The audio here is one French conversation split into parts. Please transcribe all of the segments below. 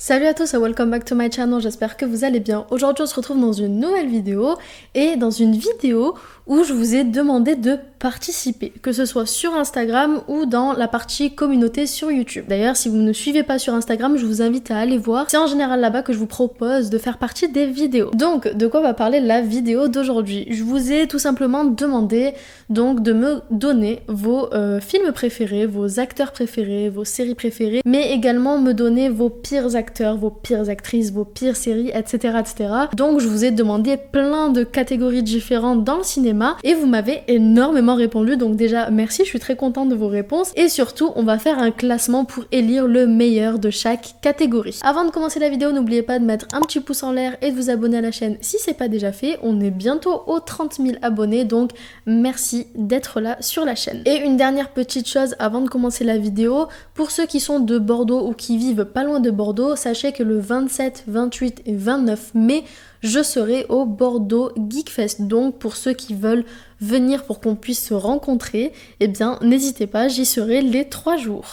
Salut à tous et welcome back to my channel, j'espère que vous allez bien. Aujourd'hui on se retrouve dans une nouvelle vidéo et dans une vidéo où je vous ai demandé de participer, que ce soit sur Instagram ou dans la partie communauté sur YouTube. D'ailleurs, si vous ne suivez pas sur Instagram, je vous invite à aller voir. C'est en général là-bas que je vous propose de faire partie des vidéos. Donc, de quoi va parler la vidéo d'aujourd'hui? Je vous ai tout simplement demandé donc de me donner vos films préférés, vos acteurs préférés, vos séries préférées, mais également me donner vos pires acteurs, vos pires actrices, vos pires séries, etc., etc. Donc, je vous ai demandé plein de catégories différentes dans le cinéma et vous m'avez énormément répondu, donc déjà merci, je suis très contente de vos réponses et surtout on va faire un classement pour élire le meilleur de chaque catégorie. Avant de commencer la vidéo, n'oubliez pas de mettre un petit pouce en l'air et de vous abonner à la chaîne si c'est pas déjà fait. On est bientôt aux 30 000 abonnés, donc merci d'être là sur la chaîne. Et une dernière petite chose avant de commencer la vidéo, pour ceux qui sont de Bordeaux ou qui vivent pas loin de Bordeaux, sachez que le 27, 28 et 29 mai, je serai au Bordeaux Geekfest. Donc pour ceux qui veulent venir pour qu'on puisse se rencontrer, eh bien n'hésitez pas, j'y serai les 3 jours.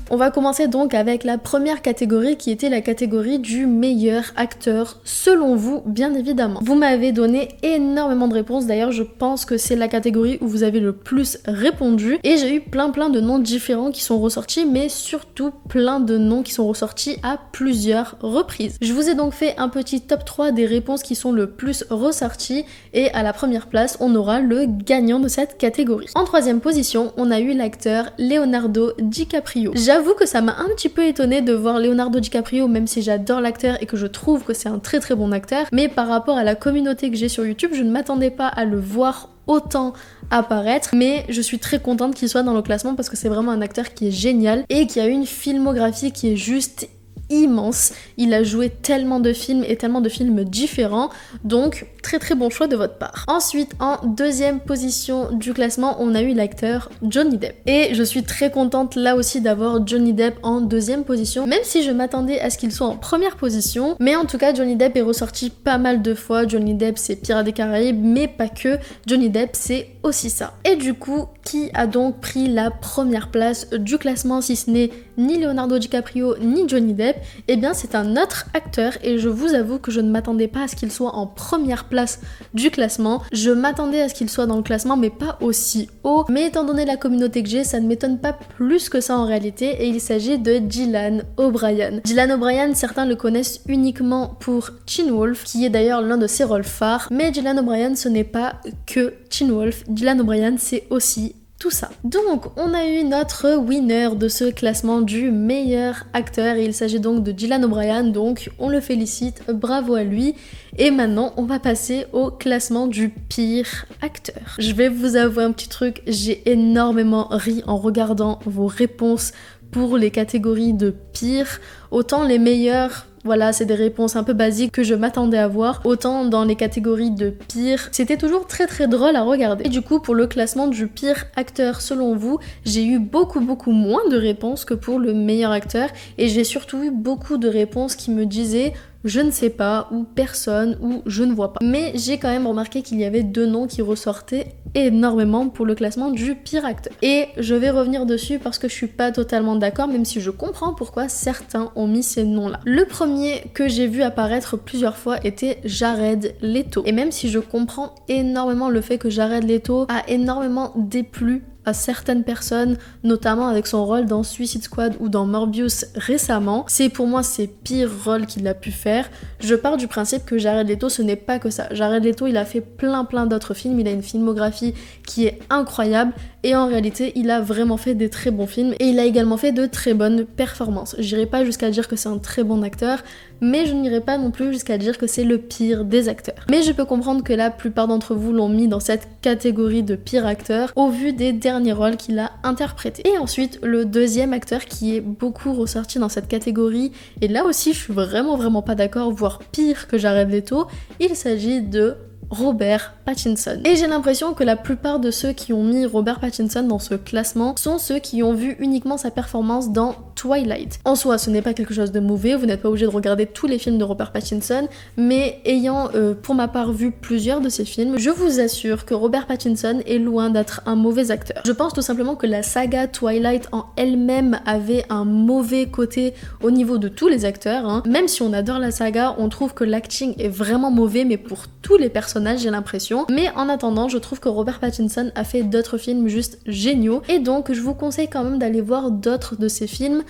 On va commencer donc avec la première catégorie qui était la catégorie du meilleur acteur selon vous, bien évidemment. Vous m'avez donné énormément de réponses, d'ailleurs je pense que c'est la catégorie où vous avez le plus répondu et j'ai eu plein de noms différents qui sont ressortis, mais surtout plein de noms qui sont ressortis à plusieurs reprises. Je vous ai donc fait un petit top 3 des réponses qui sont le plus ressorties et à la première place on aura le gagnant de cette catégorie. En troisième position on a eu l'acteur Leonardo DiCaprio. J'avoue que ça m'a un petit peu étonnée de voir Leonardo DiCaprio, même si j'adore l'acteur et que je trouve que c'est un très bon acteur, mais par rapport à la communauté que j'ai sur YouTube, je ne m'attendais pas à le voir autant apparaître, mais je suis très contente qu'il soit dans le classement parce que c'est vraiment un acteur qui est génial et qui a une filmographie qui est juste immense. Il a joué tellement de films et tellement de films différents, donc très bon choix de votre part. Ensuite, en deuxième position du classement, on a eu l'acteur Johnny Depp. Et je suis très contente là aussi d'avoir Johnny Depp en deuxième position, même si je m'attendais à ce qu'il soit en première position. Mais en tout cas, Johnny Depp est ressorti pas mal de fois. Johnny Depp, c'est Pirates des Caraïbes, mais pas que. Johnny Depp, c'est aussi ça. Et du coup, qui a donc pris la première place du classement, si ce n'est ni Leonardo DiCaprio ni Johnny Depp? Eh bien c'est un autre acteur et je vous avoue que je ne m'attendais pas à ce qu'il soit en première place du classement. Je m'attendais à ce qu'il soit dans le classement mais pas aussi haut. Mais étant donné la communauté que j'ai, ça ne m'étonne pas plus que ça en réalité et il s'agit de Dylan O'Brien. Dylan O'Brien, certains le connaissent uniquement pour Teen Wolf, qui est d'ailleurs l'un de ses rôles phares. Mais Dylan O'Brien, ce n'est pas que Teen Wolf. Dylan O'Brien, c'est aussi tout ça. Donc on a eu notre winner de ce classement du meilleur acteur et il s'agit donc de Dylan O'Brien, donc on le félicite, bravo à lui. Et maintenant on va passer au classement du pire acteur. Je vais vous avouer un petit truc, j'ai énormément ri en regardant vos réponses pour les catégories de pire, autant les meilleurs, voilà, c'est des réponses un peu basiques que je m'attendais à voir. Autant dans les catégories de pire, c'était toujours très drôle à regarder. Et du coup, pour le classement du pire acteur selon vous, j'ai eu beaucoup moins de réponses que pour le meilleur acteur. Et j'ai surtout eu beaucoup de réponses qui me disaient je ne sais pas, ou personne, ou je ne vois pas. Mais j'ai quand même remarqué qu'il y avait 2 noms qui ressortaient énormément pour le classement du pire acteur. Et je vais revenir dessus parce que je suis pas totalement d'accord, même si je comprends pourquoi certains ont mis ces noms-là. Le premier que j'ai vu apparaître plusieurs fois était Jared Leto. Et même si je comprends énormément le fait que Jared Leto a énormément déplu à certaines personnes, notamment avec son rôle dans Suicide Squad ou dans Morbius récemment. C'est pour moi ses pires rôles qu'il a pu faire. Je pars du principe que Jared Leto, ce n'est pas que ça. Jared Leto, il a fait plein d'autres films, il a une filmographie qui est incroyable et en réalité, il a vraiment fait des très bons films et il a également fait de très bonnes performances. J'irai pas jusqu'à dire que c'est un très bon acteur, mais je n'irai pas non plus jusqu'à dire que c'est le pire des acteurs. Mais je peux comprendre que la plupart d'entre vous l'ont mis dans cette catégorie de pire acteur au vu des derniers rôles qu'il a interprétés. Et ensuite, le deuxième acteur qui est beaucoup ressorti dans cette catégorie, et là aussi je suis vraiment pas d'accord, voire pire que Jared Leto, il s'agit de Robert Pattinson. Et j'ai l'impression que la plupart de ceux qui ont mis Robert Pattinson dans ce classement sont ceux qui ont vu uniquement sa performance dans Twilight. En soi, ce n'est pas quelque chose de mauvais, vous n'êtes pas obligé de regarder tous les films de Robert Pattinson, mais ayant pour ma part vu plusieurs de ces films, je vous assure que Robert Pattinson est loin d'être un mauvais acteur. Je pense tout simplement que la saga Twilight en elle-même avait un mauvais côté au niveau de tous les acteurs, hein. Même si on adore la saga, on trouve que l'acting est vraiment mauvais, mais pour tous les personnages, j'ai l'impression. Mais en attendant, je trouve que Robert Pattinson a fait d'autres films juste géniaux, et donc je vous conseille quand même d'aller voir d'autres de ses films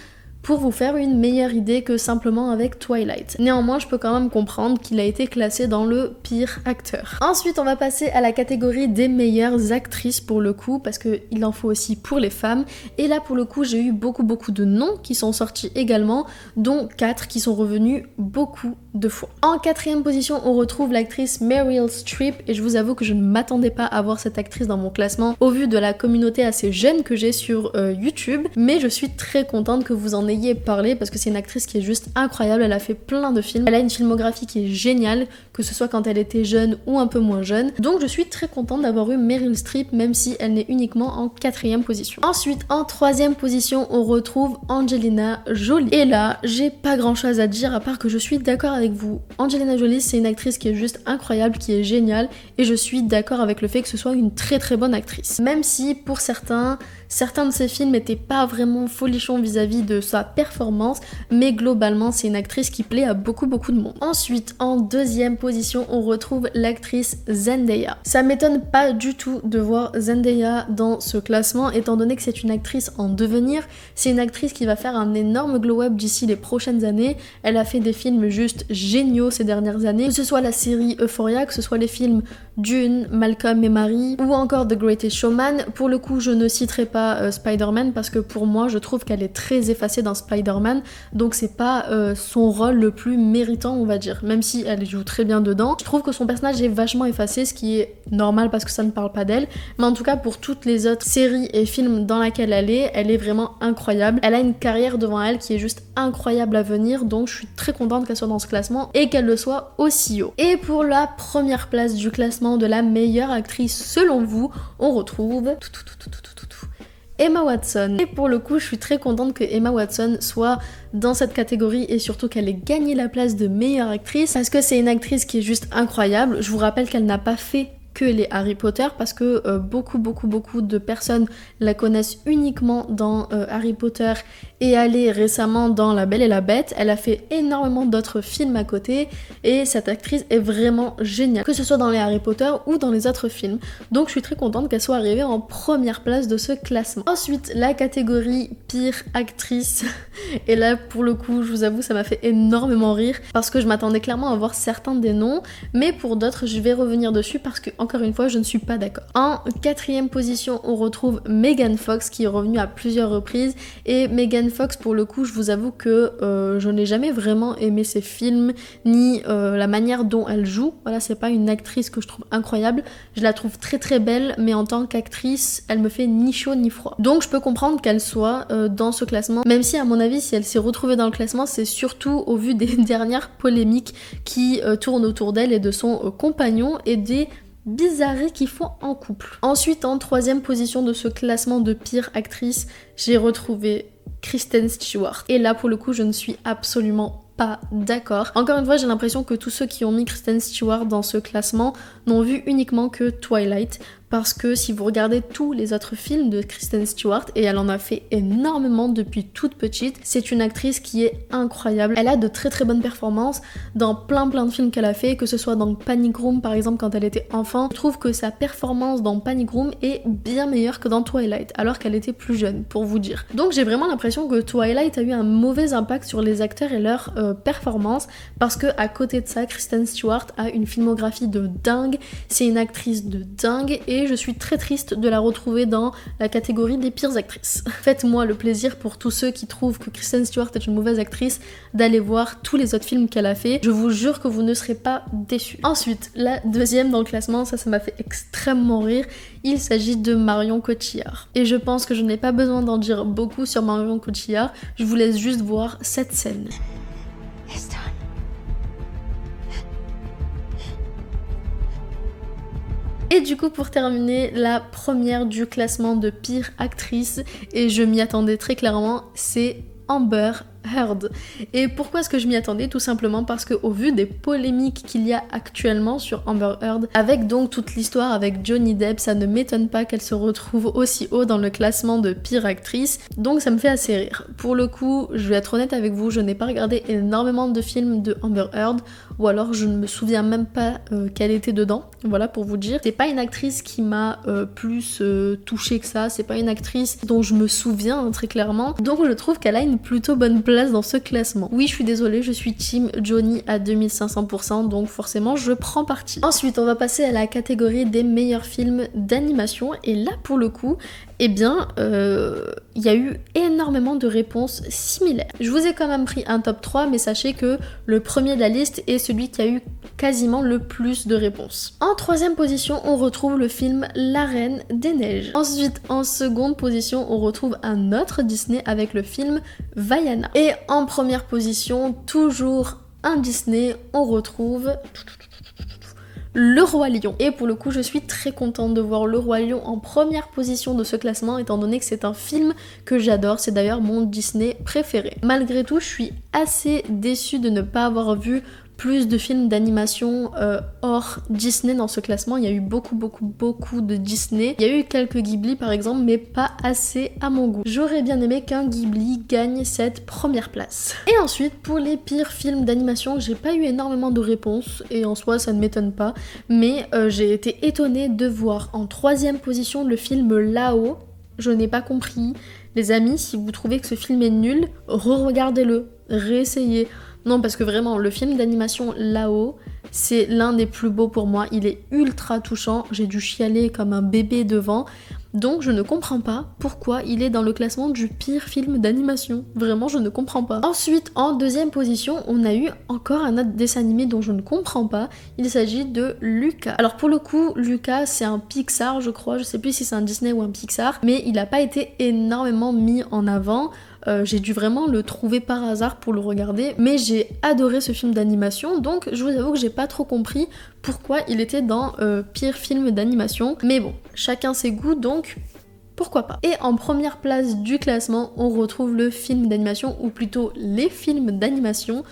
pour vous faire une meilleure idée que simplement avec Twilight. Néanmoins, je peux quand même comprendre qu'il a été classé dans le pire acteur. Ensuite, on va passer à la catégorie des meilleures actrices pour le coup, parce qu'il en faut aussi pour les femmes. Et là, pour le coup, j'ai eu beaucoup de noms qui sont sortis également, dont 4 qui sont revenus beaucoup de fois. En 4e position, on retrouve l'actrice Meryl Streep, et je vous avoue que je ne m'attendais pas à voir cette actrice dans mon classement au vu de la communauté assez jeune que j'ai sur YouTube, mais je suis très contente que vous en ayez parlé parce que c'est une actrice qui est juste incroyable. Elle a fait plein de films, elle a une filmographie qui est géniale, que ce soit quand elle était jeune ou un peu moins jeune, donc je suis très contente d'avoir eu Meryl Streep, même si elle n'est uniquement en 4e position. Ensuite, en 3e position, on retrouve Angelina Jolie, et là j'ai pas grand chose à dire à part que je suis d'accord avec vous. Angelina Jolie, c'est une actrice qui est juste incroyable, qui est géniale, et je suis d'accord avec le fait que ce soit une très bonne actrice, même si pour certains de ses films n'étaient pas vraiment folichons vis-à-vis de sa performance, mais globalement c'est une actrice qui plaît à beaucoup de monde. Ensuite, en 2e position, on retrouve l'actrice Zendaya. Ça m'étonne pas du tout de voir Zendaya dans ce classement, étant donné que c'est une actrice en devenir. C'est une actrice qui va faire un énorme glow-up d'ici les prochaines années. Elle a fait des films juste géniaux ces dernières années, que ce soit la série Euphoria, que ce soit les films Dune, Malcolm et Marie, ou encore The Greatest Showman. Pour le coup, je ne citerai pas Spider-Man parce que pour moi, je trouve qu'elle est très effacée dans Spider-Man, donc c'est pas son rôle le plus méritant, on va dire, même si elle joue très bien dedans. Je trouve que son personnage est vachement effacé, ce qui est normal parce que ça ne parle pas d'elle, mais en tout cas pour toutes les autres séries et films dans lesquels elle est vraiment incroyable. Elle a une carrière devant elle qui est juste incroyable à venir, donc je suis très contente qu'elle soit dans ce classement et qu'elle le soit aussi haut. Et pour la première place du classement de la meilleure actrice selon vous, on retrouve Emma Watson. Et pour le coup, je suis très contente que Emma Watson soit dans cette catégorie et surtout qu'elle ait gagné la place de meilleure actrice parce que c'est une actrice qui est juste incroyable. Je vous rappelle qu'elle n'a pas fait que les Harry Potter parce que beaucoup de personnes la connaissent uniquement dans Harry Potter et elle est récemment dans La Belle et la Bête. Elle a fait énormément d'autres films à côté et cette actrice est vraiment géniale, que ce soit dans les Harry Potter ou dans les autres films. Donc je suis très contente qu'elle soit arrivée en première place de ce classement. Ensuite, la catégorie pire actrice. Et là, pour le coup, je vous avoue, ça m'a fait énormément rire parce que je m'attendais clairement à voir certains des noms, mais pour d'autres, je vais revenir dessus parce que, encore une fois, je ne suis pas d'accord. En 4e position, on retrouve Megan Fox qui est revenue à plusieurs reprises. Et Megan Fox, pour le coup, je vous avoue que je n'ai jamais vraiment aimé ses films ni la manière dont elle joue. Voilà, c'est pas une actrice que je trouve incroyable. Je la trouve très belle, mais en tant qu'actrice, elle me fait ni chaud ni froid. Donc je peux comprendre qu'elle soit dans ce classement, même si à mon avis, si elle s'est retrouvée dans le classement, c'est surtout au vu des dernières polémiques qui tournent autour d'elle et de son compagnon et des bizarreries qu'ils font en couple. Ensuite, en 3e position de ce classement de pire actrice, j'ai retrouvé Kristen Stewart. Et là, pour le coup, je ne suis absolument pas d'accord. Encore une fois, j'ai l'impression que tous ceux qui ont mis Kristen Stewart dans ce classement n'ont vu uniquement que Twilight, parce que si vous regardez tous les autres films de Kristen Stewart, et elle en a fait énormément depuis toute petite, c'est une actrice qui est incroyable. Elle a de très bonnes performances dans plein de films qu'elle a fait, que ce soit dans Panic Room par exemple quand elle était enfant. Je trouve que sa performance dans Panic Room est bien meilleure que dans Twilight, alors qu'elle était plus jeune, pour vous dire. Donc j'ai vraiment l'impression que Twilight a eu un mauvais impact sur les acteurs et leur performance, parce que à côté de ça, Kristen Stewart a une filmographie de dingue, c'est une actrice de dingue, et je suis très triste de la retrouver dans la catégorie des pires actrices. Faites-moi le plaisir, pour tous ceux qui trouvent que Kristen Stewart est une mauvaise actrice, d'aller voir tous les autres films qu'elle a fait. Je vous jure que vous ne serez pas déçus. Ensuite, la 2e dans le classement, ça m'a fait extrêmement rire. Il s'agit de Marion Cotillard. Et je pense que je n'ai pas besoin d'en dire beaucoup sur Marion Cotillard. Je vous laisse juste voir cette scène. Et du coup, pour terminer, la première du classement de pire actrice, et je m'y attendais très clairement, c'est Amber Heard. Et pourquoi est-ce que je m'y attendais? Tout simplement parce que au vu des polémiques qu'il y a actuellement sur Amber Heard, avec donc toute l'histoire avec Johnny Depp, ça ne m'étonne pas qu'elle se retrouve aussi haut dans le classement de pire actrice, donc ça me fait assez rire. Pour le coup, je vais être honnête avec vous, je n'ai pas regardé énormément de films de Amber Heard, ou alors je ne me souviens même pas qu'elle était dedans, voilà pour vous dire. C'est pas une actrice qui m'a plus touchée que ça, c'est pas une actrice dont je me souviens très clairement, donc je trouve qu'elle a une plutôt bonne place dans ce classement. Oui, je suis désolée, je suis team Johnny à 2500%, donc forcément je prends parti. Ensuite, on va passer à la catégorie des meilleurs films d'animation, et là pour le coup, eh bien, il y a eu énormément de réponses similaires. Je vous ai quand même pris un top 3, mais sachez que le premier de la liste est celui qui a eu quasiment le plus de réponses. En troisième position, on retrouve le film La Reine des Neiges. Ensuite, en seconde position, on retrouve un autre Disney avec le film Vaiana. Et en première position, toujours un Disney, on retrouve Le Roi Lion. Et pour le coup, je suis très contente de voir Le Roi Lion en première position de ce classement, étant donné que c'est un film que j'adore, c'est d'ailleurs mon Disney préféré. Malgré tout, je suis assez déçue de ne pas avoir vu plus de films d'animation hors Disney dans ce classement. Il y a eu beaucoup de Disney. Il y a eu quelques Ghibli par exemple, mais pas assez à mon goût. J'aurais bien aimé qu'un Ghibli gagne cette première place. Et ensuite, pour les pires films d'animation, j'ai pas eu énormément de réponses, et en soi ça ne m'étonne pas, mais j'ai été étonnée de voir en troisième position le film Là-haut. Je n'ai pas compris. Les amis, si vous trouvez que ce film est nul, re-regardez-le, réessayez. Non, parce que vraiment, le film d'animation Là-haut, c'est l'un des plus beaux pour moi. Il est ultra touchant, j'ai dû chialer comme un bébé devant. Donc je ne comprends pas pourquoi il est dans le classement du pire film d'animation. Vraiment, je ne comprends pas. Ensuite, en deuxième position, on a eu encore un autre dessin animé dont je ne comprends pas. Il s'agit de Luca. Alors pour le coup, Luca, c'est un Pixar, je crois. Je sais plus si c'est un Disney ou un Pixar, mais il n'a pas été énormément mis en avant. J'ai dû vraiment le trouver par hasard pour le regarder, mais j'ai adoré ce film d'animation, donc je vous avoue que j'ai pas trop compris pourquoi il était dans pire film d'animation, mais bon, chacun ses goûts, donc pourquoi pas. Et en première place du classement, on retrouve le film d'animation, ou plutôt les films d'animation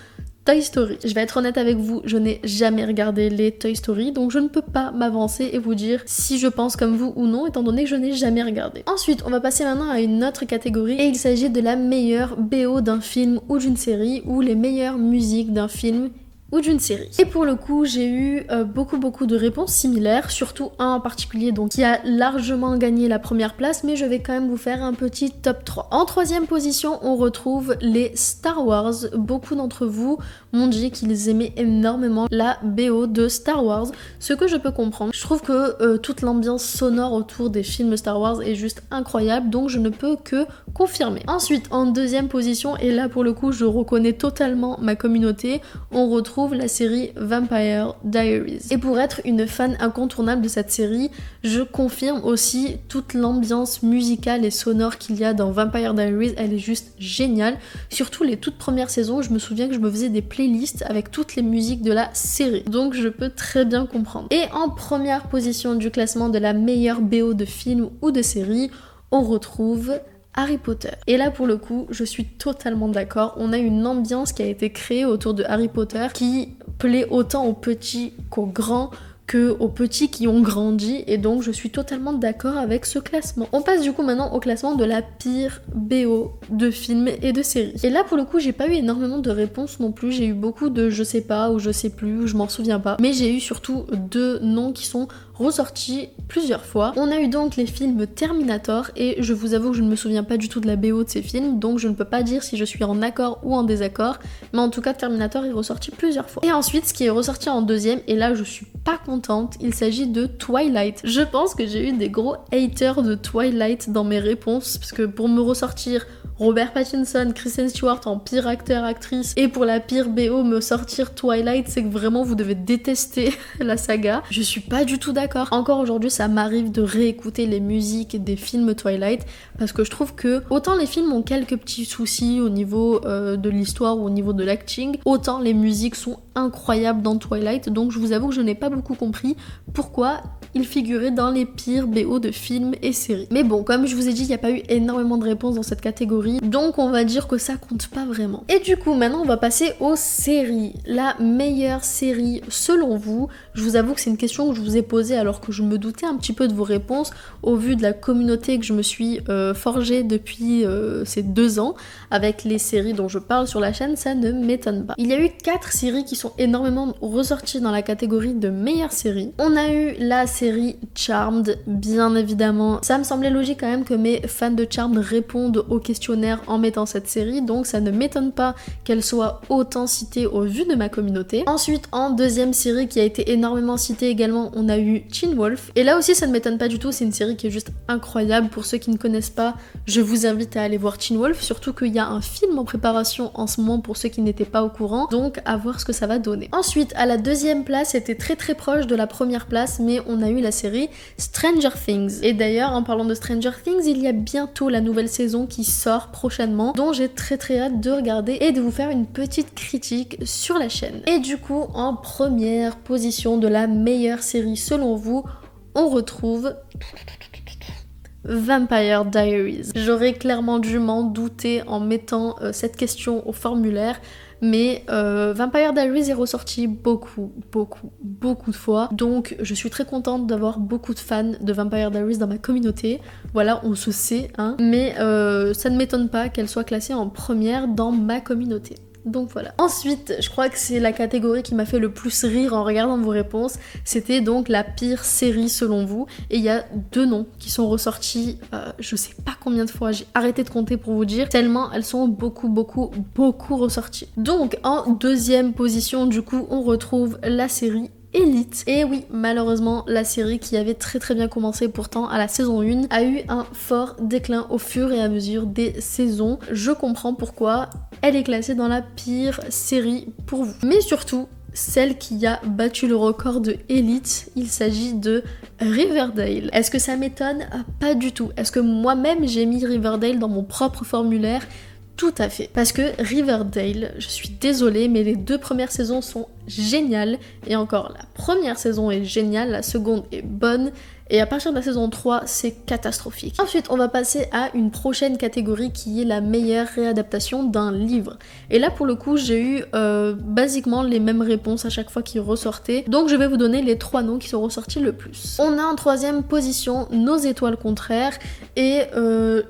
Toy Story. Je vais être honnête avec vous, je n'ai jamais regardé les Toy Story, donc je ne peux pas m'avancer et vous dire si je pense comme vous ou non, étant donné que je n'ai jamais regardé. Ensuite, on va passer maintenant à une autre catégorie, et il s'agit de la meilleure BO d'un film ou d'une série, ou les meilleures musiques d'un film ou d'une série. Et pour le coup, j'ai eu beaucoup de réponses similaires, surtout un en particulier donc qui a largement gagné la première place, mais je vais quand même vous faire un petit top 3. En troisième position, on retrouve les Star Wars. Beaucoup d'entre vous m'ont dit qu'ils aimaient énormément la BO de Star Wars, ce que je peux comprendre. Je trouve que toute l'ambiance sonore autour des films Star Wars est juste incroyable, donc je ne peux que confirmer. Ensuite, en deuxième position, et là pour le coup je reconnais totalement ma communauté, on retrouve la série Vampire Diaries. Et pour être une fan incontournable de cette série, je confirme aussi toute l'ambiance musicale et sonore qu'il y a dans Vampire Diaries, elle est juste géniale. Surtout les toutes premières saisons, je me souviens que je me faisais des playlists avec toutes les musiques de la série. Donc je peux très bien comprendre. Et en première position du classement de la meilleure BO de film ou de série, on retrouve Harry Potter. Et là pour le coup, je suis totalement d'accord. On a une ambiance qui a été créée autour de Harry Potter qui plaît autant aux petits qu'aux grands, que aux petits qui ont grandi, et donc je suis totalement d'accord avec ce classement. On passe du coup maintenant au classement de la pire BO de films et de séries. Et là pour le coup j'ai pas eu énormément de réponses non plus, j'ai eu beaucoup de je sais pas ou je sais plus ou je m'en souviens pas, mais j'ai eu surtout 2 noms qui sont ressortis plusieurs fois. On a eu donc les films Terminator, et je vous avoue que je ne me souviens pas du tout de la BO de ces films, donc je ne peux pas dire si je suis en accord ou en désaccord, mais en tout cas Terminator est ressorti plusieurs fois. Et ensuite ce qui est ressorti en deuxième, et là je suis pas contente, il s'agit de Twilight. Je pense que j'ai eu des gros haters de Twilight dans mes réponses, parce que pour me ressortir Robert Pattinson, Kristen Stewart en pire acteur-actrice, et pour la pire BO me sortir Twilight, c'est que vraiment vous devez détester la saga. Je suis pas du tout d'accord. Encore aujourd'hui ça m'arrive de réécouter les musiques des films Twilight, parce que je trouve que autant les films ont quelques petits soucis au niveau de l'histoire ou au niveau de l'acting, autant les musiques sont incroyables dans Twilight, donc je vous avoue que je n'ai pas beaucoup compris pourquoi il figurait dans les pires BO de films et séries. Mais bon, comme je vous ai dit, il n'y a pas eu énormément de réponses dans cette catégorie, donc on va dire que ça compte pas vraiment. Et du coup, maintenant on va passer aux séries. La meilleure série selon vous, je vous avoue que c'est une question que je vous ai posée alors que je me doutais un petit peu de vos réponses au vu de la communauté que je me suis forgée depuis ces 2 ans avec les séries dont je parle sur la chaîne, ça ne m'étonne pas. Il y a eu 4 séries qui sont énormément ressorties dans la catégorie de meilleure série. On a eu la série Charmed, bien évidemment. Ça me semblait logique quand même que mes fans de Charmed répondent au questionnaire en mettant cette série, donc ça ne m'étonne pas qu'elle soit autant citée au vu de ma communauté. Ensuite, en deuxième série qui a été énormément citée également, on a eu Teen Wolf. Et là aussi, ça ne m'étonne pas du tout, c'est une série qui est juste incroyable. Pour ceux qui ne connaissent pas, je vous invite à aller voir Teen Wolf, surtout qu'il y a un film en préparation en ce moment pour ceux qui n'étaient pas au courant, donc à voir ce que ça va donner. Ensuite, à la deuxième place, c'était très proche de la première place, mais on a eu la série Stranger Things. Et d'ailleurs, en parlant de Stranger Things, il y a bientôt la nouvelle saison qui sort prochainement, dont j'ai très hâte de regarder et de vous faire une petite critique sur la chaîne. Et du coup, en première position de la meilleure série selon vous, on retrouve Vampire Diaries. J'aurais clairement dû m'en douter en mettant cette question au formulaire, mais Vampire Diaries est ressorti beaucoup de fois, donc je suis très contente d'avoir beaucoup de fans de Vampire Diaries dans ma communauté. Voilà, on se sait, hein, mais ça ne m'étonne pas qu'elle soit classée en première dans ma communauté. Donc voilà. Ensuite, je crois que c'est la catégorie qui m'a fait le plus rire en regardant vos réponses. C'était donc la pire série selon vous. Et il y a 2 noms qui sont ressortis, je sais pas combien de fois, j'ai arrêté de compter pour vous dire, tellement elles sont beaucoup ressorties. Donc en deuxième position, du coup, on retrouve la série Elite. Et oui, malheureusement, la série qui avait très bien commencé pourtant à la saison 1 a eu un fort déclin au fur et à mesure des saisons. Je comprends pourquoi elle est classée dans la pire série pour vous. Mais surtout, celle qui a battu le record de Elite, il s'agit de Riverdale. Est-ce que ça m'étonne? Pas du tout. Est-ce que moi-même j'ai mis Riverdale dans mon propre formulaire? Tout à fait. Parce que Riverdale, je suis désolée, mais les 2 premières saisons sont géniales. Et encore, la première saison est géniale, la seconde est bonne. Et à partir de la saison 3, c'est catastrophique. Ensuite, on va passer à une prochaine catégorie qui est la meilleure réadaptation d'un livre. Et là, pour le coup, j'ai eu basiquement les mêmes réponses à chaque fois qui ressortaient. Donc, je vais vous donner les 3 noms qui sont ressortis le plus. On a en troisième position Nos étoiles contraires. Et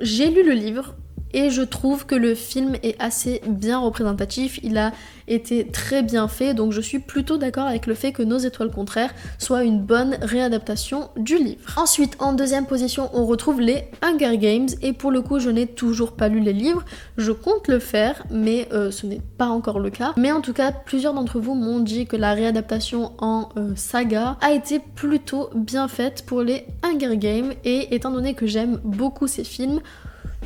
j'ai lu le livre. Et je trouve que le film est assez bien représentatif, il a été très bien fait, donc je suis plutôt d'accord avec le fait que Nos étoiles contraires soit une bonne réadaptation du livre. Ensuite, en deuxième position, on retrouve les Hunger Games, et pour le coup, je n'ai toujours pas lu les livres, je compte le faire, mais ce n'est pas encore le cas. Mais en tout cas, plusieurs d'entre vous m'ont dit que la réadaptation en saga a été plutôt bien faite pour les Hunger Games, et étant donné que j'aime beaucoup ces films,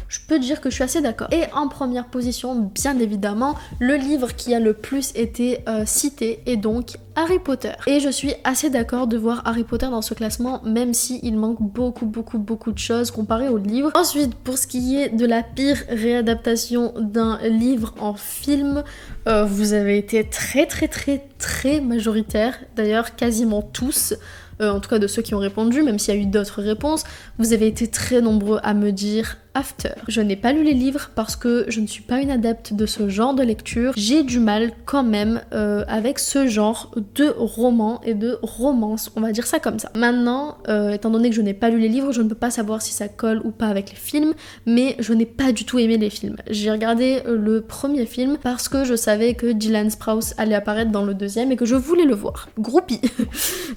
je peux dire que je suis assez d'accord. Et en première position, bien évidemment, le livre qui a le plus été cité est donc Harry Potter. Et je suis assez d'accord de voir Harry Potter dans ce classement, même s'il manque beaucoup de choses comparé au livre. Ensuite, pour ce qui est de la pire réadaptation d'un livre en film, vous avez été très majoritaire, d'ailleurs quasiment tous. En tout cas de ceux qui ont répondu, même s'il y a eu d'autres réponses, vous avez été très nombreux à me dire After. Je n'ai pas lu les livres parce que je ne suis pas une adepte de ce genre de lecture. J'ai du mal quand même avec ce genre de romans et de romances, on va dire ça comme ça. Maintenant, étant donné que je n'ai pas lu les livres, je ne peux pas savoir si ça colle ou pas avec les films, mais je n'ai pas du tout aimé les films. J'ai regardé le premier film parce que je savais que Dylan Sprouse allait apparaître dans le deuxième et que je voulais le voir. Groupie.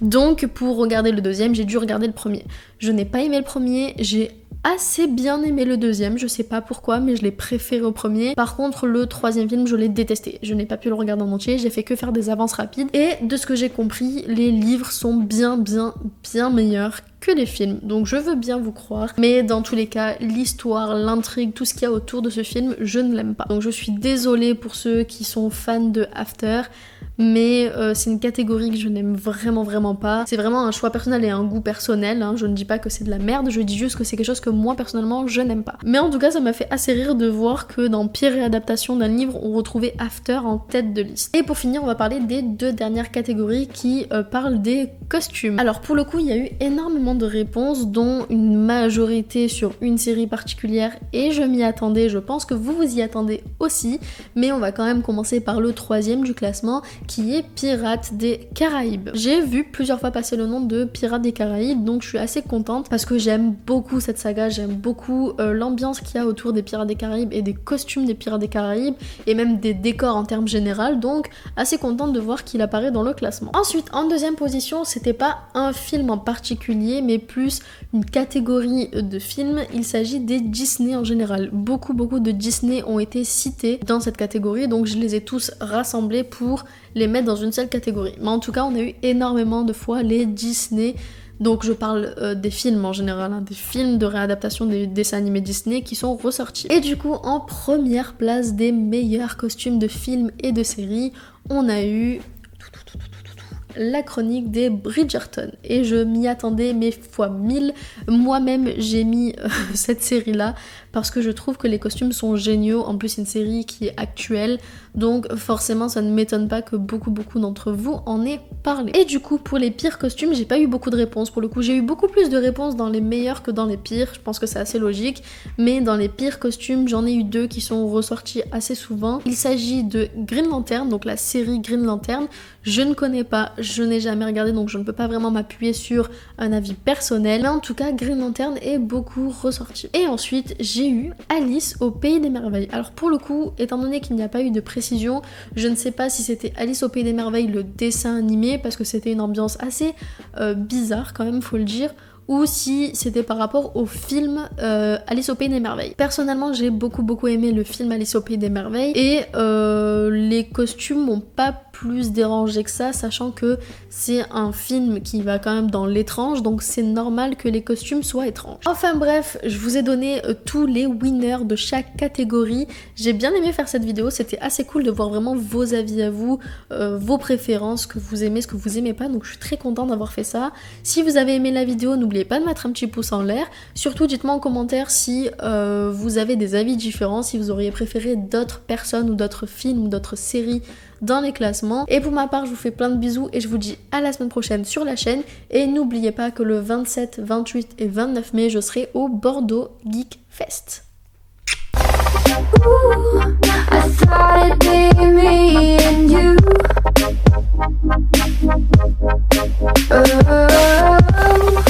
Donc pour regarder le deuxième, j'ai dû regarder le premier. Je n'ai pas aimé le premier, j'ai assez bien aimé le deuxième, je sais pas pourquoi, mais je l'ai préféré au premier. Par contre, le troisième film, je l'ai détesté. Je n'ai pas pu le regarder en entier, j'ai fait que faire des avances rapides. Et de ce que j'ai compris, les livres sont bien meilleurs que les films, donc je veux bien vous croire, mais dans tous les cas, l'histoire, l'intrigue, tout ce qu'il y a autour de ce film, je ne l'aime pas. Donc je suis désolée pour ceux qui sont fans de After, mais c'est une catégorie que je n'aime vraiment pas. C'est vraiment un choix personnel et un goût personnel, hein. Je ne dis pas que c'est de la merde, je dis juste que c'est quelque chose que moi personnellement je n'aime pas. Mais en tout cas ça m'a fait assez rire de voir que dans pire réadaptation d'un livre on retrouvait After en tête de liste. Et pour finir on va parler des 2 dernières catégories qui parlent des costumes. Alors pour le coup il y a eu énormément de réponses dont une majorité sur une série particulière et je m'y attendais, je pense que vous vous y attendez aussi, mais on va quand même commencer par le 3e du classement qui est Pirates des Caraïbes. J'ai vu plusieurs fois passer le nom de Pirates des Caraïbes, donc je suis assez contente parce que j'aime beaucoup cette saga, j'aime beaucoup l'ambiance qu'il y a autour des Pirates des Caraïbes et des costumes des Pirates des Caraïbes et même des décors en termes généraux, donc assez contente de voir qu'il apparaît dans le classement. Ensuite, en 2e position, c'était pas un film en particulier, mais plus une catégorie de films, il s'agit des Disney en général. Beaucoup de Disney ont été cités dans cette catégorie, donc je les ai tous rassemblés pour les mettre dans une seule catégorie. Mais en tout cas, on a eu énormément de fois les Disney, donc je parle des films en général, hein, des films de réadaptation des dessins animés Disney qui sont ressortis. Et du coup, en première place des meilleurs costumes de films et de séries, on a eu la chronique des Bridgerton, et je m'y attendais mais fois 1000. Moi-même j'ai mis cette série là parce que je trouve que les costumes sont géniaux. En plus c'est une série qui est actuelle, donc forcément ça ne m'étonne pas que beaucoup d'entre vous en aient parlé. Et du coup pour les pires costumes, j'ai pas eu beaucoup de réponses. Pour le coup j'ai eu beaucoup plus de réponses dans les meilleurs que dans les pires, je pense que c'est assez logique, mais dans les pires costumes j'en ai eu 2 qui sont ressortis assez souvent. Il s'agit de Green Lantern, donc la série Green Lantern. Je ne connais pas, je n'ai jamais regardé, donc je ne peux pas vraiment m'appuyer sur un avis personnel, mais en tout cas Green Lantern est beaucoup ressorti. Et ensuite j'ai eu Alice au Pays des Merveilles. Alors pour le coup, étant donné qu'il n'y a pas eu de précision, je ne sais pas si c'était Alice au Pays des Merveilles le dessin animé, parce que c'était une ambiance assez bizarre quand même, faut le dire, ou si c'était par rapport au film Alice au Pays des Merveilles. Personnellement, j'ai beaucoup aimé le film Alice au Pays des Merveilles, et les costumes m'ont pas plus dérangé que ça, sachant que c'est un film qui va quand même dans l'étrange, donc c'est normal que les costumes soient étranges. Enfin bref, je vous ai donné tous les winners de chaque catégorie. J'ai bien aimé faire cette vidéo, c'était assez cool de voir vraiment vos avis à vous, vos préférences, ce que vous aimez, ce que vous aimez pas, donc je suis très contente d'avoir fait ça. Si vous avez aimé la vidéo, n'oubliez pas de mettre un petit pouce en l'air. Surtout dites-moi en commentaire si vous avez des avis différents, si vous auriez préféré d'autres personnes ou d'autres films ou d'autres séries dans les classements. Et pour ma part, je vous fais plein de bisous et je vous dis à la semaine prochaine sur la chaîne. Et n'oubliez pas que le 27, 28 et 29 mai, je serai au Bordeaux Geek Fest. Ooh,